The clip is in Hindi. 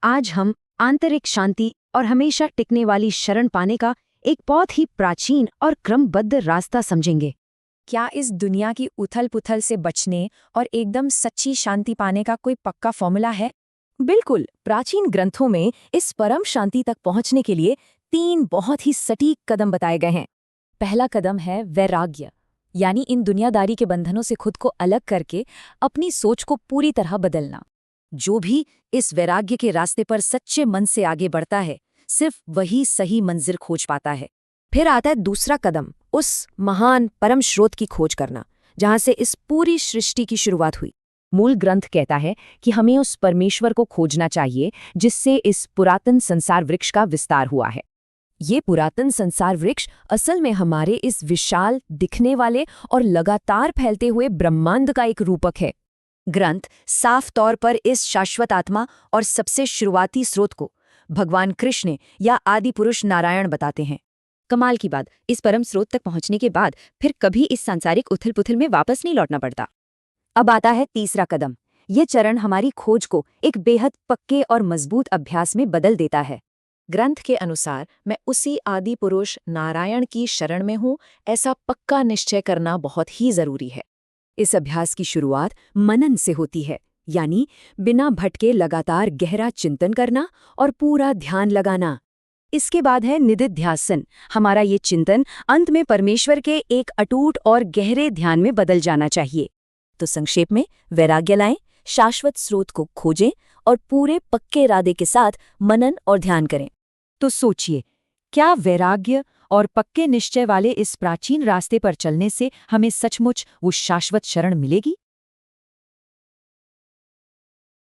आज हम आंतरिक शांति और हमेशा टिकने वाली शरण पाने का एक बहुत ही प्राचीन और क्रमबद्ध रास्ता समझेंगे। क्या इस दुनिया की उथल-पुथल से बचने और एकदम सच्ची शांति पाने का कोई पक्का फॉर्मूला है? बिल्कुल, प्राचीन ग्रंथों में इस परम शांति तक पहुंचने के लिए 3 बहुत ही सटीक कदम बताए गए हैं। पहला कदम है वैराग्य, यानी इन दुनियादारी के बंधनों से खुद को अलग करके अपनी सोच को पूरी तरह बदलना। जो भी इस वैराग्य के रास्ते पर सच्चे मन से आगे बढ़ता है, सिर्फ वही सही मंजिल खोज पाता है। फिर आता है दूसरा कदम, उस महान परम स्रोत की खोज करना, जहां से इस पूरी सृष्टि की शुरुआत हुई। मूल ग्रंथ कहता है कि हमें उस परमेश्वर को खोजना चाहिए जिससे इस पुरातन संसार वृक्ष का विस्तार हुआ है। ये पुरातन संसार वृक्ष असल में हमारे इस विशाल, दिखने वाले और लगातार फैलते हुए ब्रह्मांड का एक रूपक है। ग्रंथ साफ तौर पर इस शाश्वत आत्मा और सबसे शुरुआती स्रोत को भगवान कृष्ण या आदि पुरुष नारायण बताते हैं। कमाल की बात, इस परम स्रोत तक पहुंचने के बाद फिर कभी इस सांसारिक उथल-पुथल में वापस नहीं लौटना पड़ता। अब आता है तीसरा कदम। ये चरण हमारी खोज को एक बेहद पक्के और मजबूत अभ्यास में बदल देता है। ग्रंथ के अनुसार मैं उसी आदि पुरुष नारायण की शरण में हूँ, ऐसा पक्का निश्चय करना बहुत ही जरूरी है। इस अभ्यास की शुरुआत मनन से होती है, यानी बिना भटके लगातार गहरा चिंतन करना और पूरा ध्यान लगाना। इसके बाद है निदिध्यासन। हमारा ये चिंतन अंत में परमेश्वर के एक अटूट और गहरे ध्यान में बदल जाना चाहिए। तो संक्षेप में, वैराग्य लाएं, शाश्वत स्रोत को खोजें और पूरे पक्के इरादे के साथ मनन और ध्यान करें। तो सोचिए, क्या वैराग्य और पक्के निश्चय वाले इस प्राचीन रास्ते पर चलने से हमें सचमुच वो शाश्वत शरण मिलेगी?